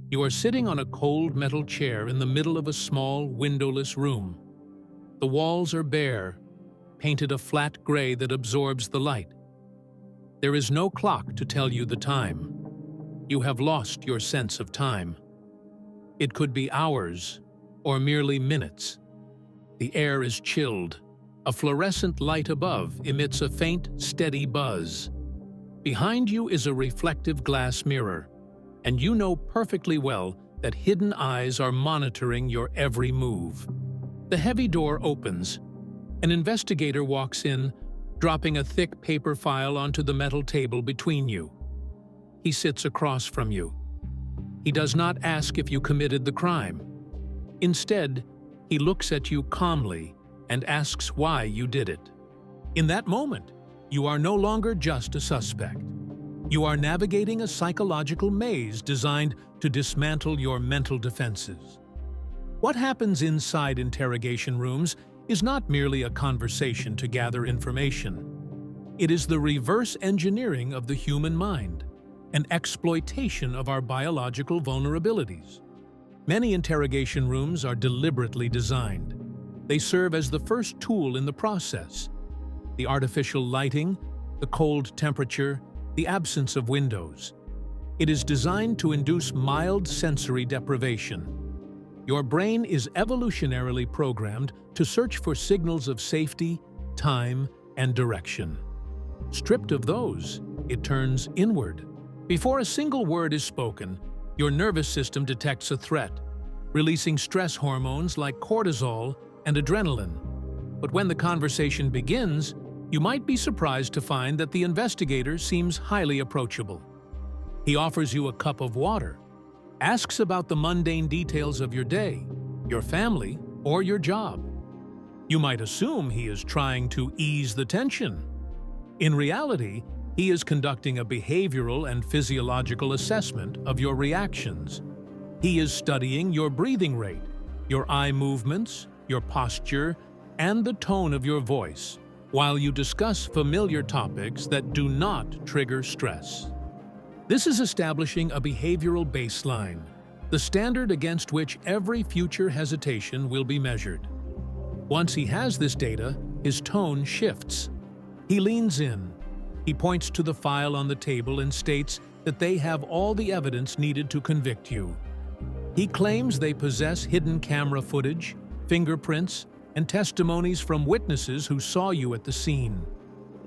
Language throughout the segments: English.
You are sitting on a cold metal chair in the middle of a small, windowless room. The walls are bare, painted a flat gray that absorbs the light. There is no clock to tell you the time. You have lost your sense of time. It could be hours or merely minutes. The air is chilled. A fluorescent light above emits a faint, steady buzz. Behind you is a reflective glass mirror, and you know perfectly well that hidden eyes are monitoring your every move. The heavy door opens. An investigator walks in, dropping a thick paper file onto the metal table between you. He sits across from you. He does not ask if you committed the crime. Instead, he looks at you calmly and asks why you did it. In that moment, you are no longer just a suspect. You are navigating a psychological maze designed to dismantle your mental defenses. What happens inside interrogation rooms is not merely a conversation to gather information. It is the reverse engineering of the human mind, an exploitation of our biological vulnerabilities. Many interrogation rooms are deliberately designed. They serve as the first tool in the process. The artificial lighting, the cold temperature, the absence of windows. It is designed to induce mild sensory deprivation. Your brain is evolutionarily programmed to search for signals of safety, time, and direction. Stripped of those, it turns inward. Before a single word is spoken, your nervous system detects a threat, releasing stress hormones like cortisol and adrenaline. But when the conversation begins, you might be surprised to find that the investigator seems highly approachable. He offers you a cup of water, asks about the mundane details of your day, your family, or your job. You might assume he is trying to ease the tension. In reality, he is conducting a behavioral and physiological assessment of your reactions. He is studying your breathing rate, your eye movements, your posture, and the tone of your voice, while you discuss familiar topics that do not trigger stress. This is establishing a behavioral baseline, the standard against which every future hesitation will be measured. Once he has this data, his tone shifts. He leans in. He points to the file on the table and states that they have all the evidence needed to convict you. He claims they possess hidden camera footage, fingerprints, and testimonies from witnesses who saw you at the scene.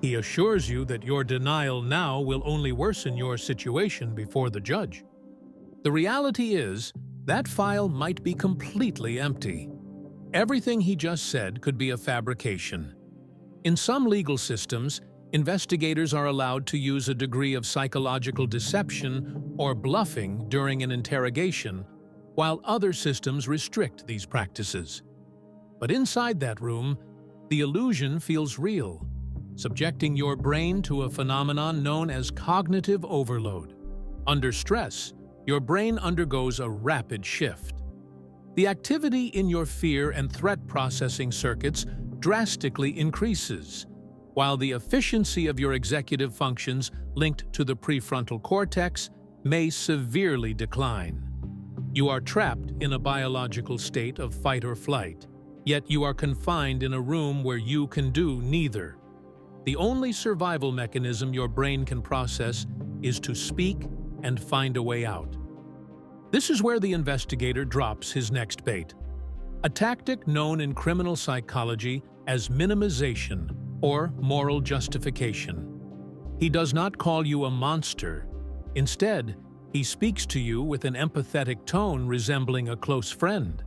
He assures you that your denial now will only worsen your situation before the judge. The reality is, that file might be completely empty. Everything he just said could be a fabrication. In some legal systems, investigators are allowed to use a degree of psychological deception or bluffing during an interrogation, while other systems restrict these practices. But inside that room, the illusion feels real, subjecting your brain to a phenomenon known as cognitive overload. Under stress, your brain undergoes a rapid shift. The activity in your fear and threat processing circuits drastically increases, while the efficiency of your executive functions linked to the prefrontal cortex may severely decline. You are trapped in a biological state of fight or flight, yet you are confined in a room where you can do neither. The only survival mechanism your brain can process is to speak and find a way out. This is where the investigator drops his next bait, a tactic known in criminal psychology as minimization or moral justification. He does not call you a monster. Instead, he speaks to you with an empathetic tone resembling a close friend.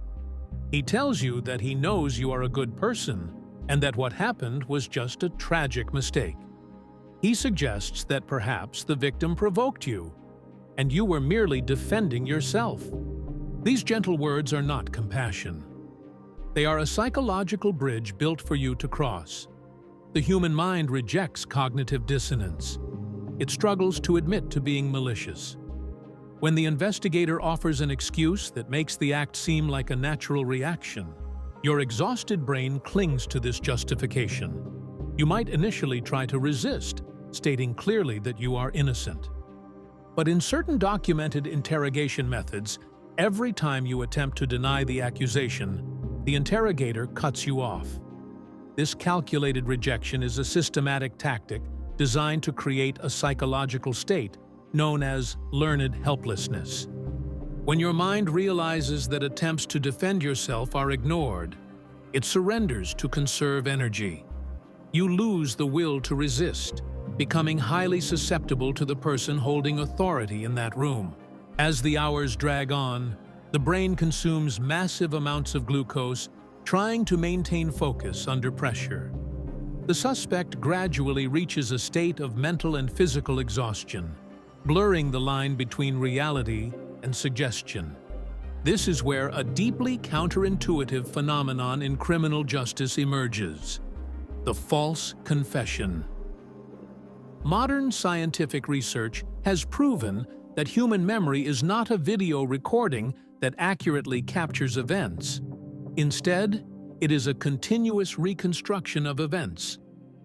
He tells you that he knows you are a good person and that what happened was just a tragic mistake. He suggests that perhaps the victim provoked you, and you were merely defending yourself. These gentle words are not compassion. They are a psychological bridge built for you to cross. The human mind rejects cognitive dissonance. It struggles to admit to being malicious. When the investigator offers an excuse that makes the act seem like a natural reaction, your exhausted brain clings to this justification. You might initially try to resist, stating clearly that you are innocent. But in certain documented interrogation methods, every time you attempt to deny the accusation, the interrogator cuts you off. This calculated rejection is a systematic tactic designed to create a psychological state known as learned helplessness. When your mind realizes that attempts to defend yourself are ignored, it surrenders to conserve energy. You lose the will to resist, becoming highly susceptible to the person holding authority in that room. As the hours drag on, the brain consumes massive amounts of glucose, trying to maintain focus under pressure. The suspect gradually reaches a state of mental and physical exhaustion, blurring the line between reality and suggestion. This is where a deeply counterintuitive phenomenon in criminal justice emerges: the false confession. Modern scientific research has proven that human memory is not a video recording that accurately captures events. Instead, it is a continuous reconstruction of events,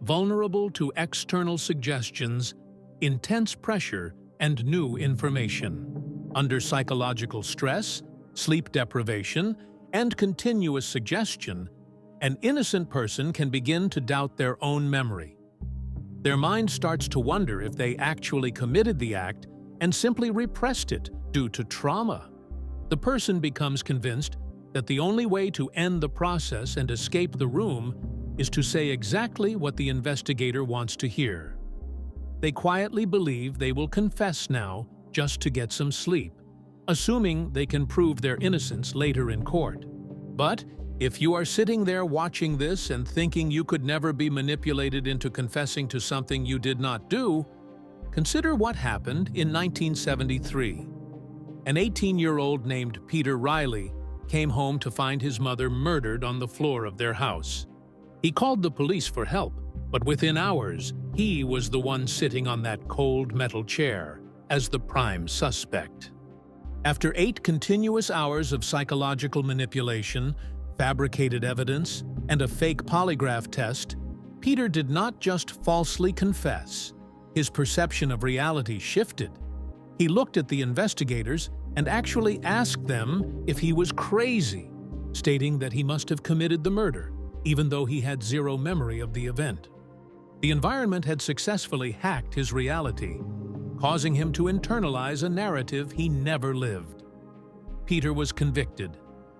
vulnerable to external suggestions, intense pressure, and new information. Under psychological stress, sleep deprivation, and continuous suggestion, an innocent person can begin to doubt their own memory. Their mind starts to wonder if they actually committed the act and simply repressed it due to trauma. The person becomes convinced that the only way to end the process and escape the room is to say exactly what the investigator wants to hear. They quietly believe they will confess now just to get some sleep, assuming they can prove their innocence later in court. But if you are sitting there watching this and thinking you could never be manipulated into confessing to something you did not do, consider what happened in 1973. An 18-year-old named Peter Riley came home to find his mother murdered on the floor of their house. He called the police for help, but within hours, he was the one sitting on that cold metal chair as the prime suspect. After 8 continuous hours of psychological manipulation, fabricated evidence, and a fake polygraph test, Peter did not just falsely confess. His perception of reality shifted. He looked at the investigators and actually asked them if he was crazy, stating that he must have committed the murder, even though he had zero memory of the event. The environment had successfully hacked his reality, causing him to internalize a narrative he never lived. Peter was convicted,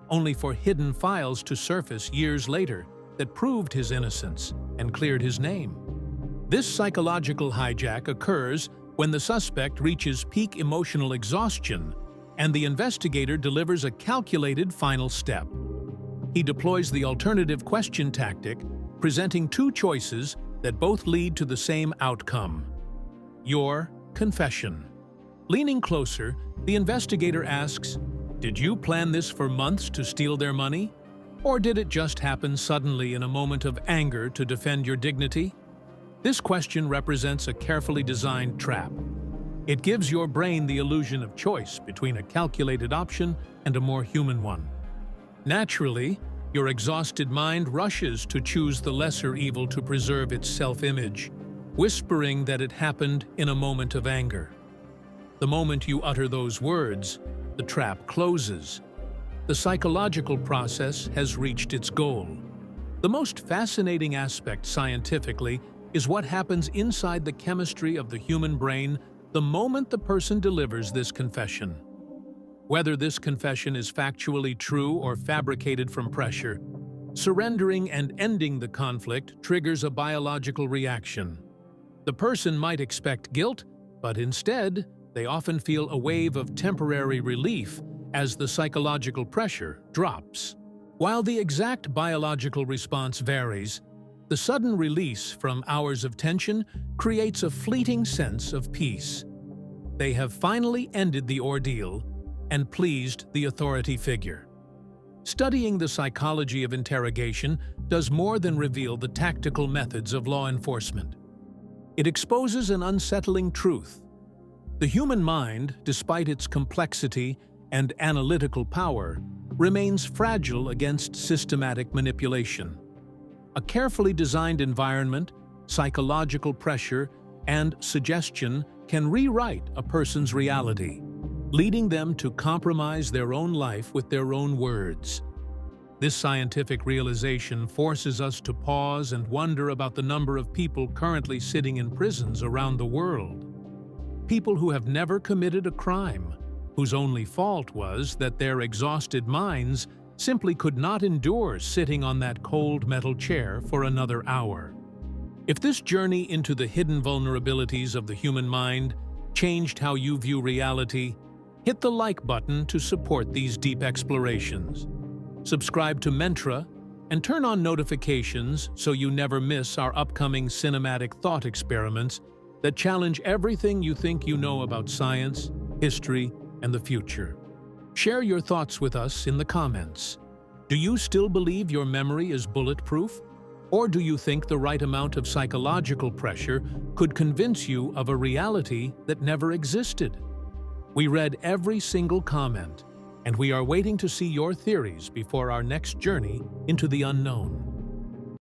only for hidden files to surface years later that proved his innocence and cleared his name. This psychological hijack occurs when the suspect reaches peak emotional exhaustion and the investigator delivers a calculated final step. He deploys the alternative question tactic, presenting 2 choices that both lead to the same outcome: your confession. Leaning closer, the investigator asks, "Did you plan this for months to steal their money? Or did it just happen suddenly in a moment of anger to defend your dignity?" This question represents a carefully designed trap. It gives your brain the illusion of choice between a calculated option and a more human one. Naturally, your exhausted mind rushes to choose the lesser evil to preserve its self-image, whispering that it happened in a moment of anger. The moment you utter those words, the trap closes. The psychological process has reached its goal. The most fascinating aspect scientifically is what happens inside the chemistry of the human brain the moment the person delivers this confession. Whether this confession is factually true or fabricated from pressure, surrendering and ending the conflict triggers a biological reaction. The person might expect guilt, but instead, they often feel a wave of temporary relief as the psychological pressure drops. While the exact biological response varies, the sudden release from hours of tension creates a fleeting sense of peace. They have finally ended the ordeal and pleased the authority figure. Studying the psychology of interrogation does more than reveal the tactical methods of law enforcement. It exposes an unsettling truth. The human mind, despite its complexity and analytical power, remains fragile against systematic manipulation. A carefully designed environment, psychological pressure, and suggestion can rewrite a person's reality, leading them to compromise their own life with their own words. This scientific realization forces us to pause and wonder about the number of people currently sitting in prisons around the world. People who have never committed a crime, whose only fault was that their exhausted minds simply could not endure sitting on that cold metal chair for another hour. If this journey into the hidden vulnerabilities of the human mind changed how you view reality, hit the like button to support these deep explorations. Subscribe to Mentra and turn on notifications so you never miss our upcoming cinematic thought experiments that challenge everything you think you know about science, history, and the future. Share your thoughts with us in the comments. Do you still believe your memory is bulletproof? Or do you think the right amount of psychological pressure could convince you of a reality that never existed? We read every single comment, and we are waiting to see your theories before our next journey into the unknown.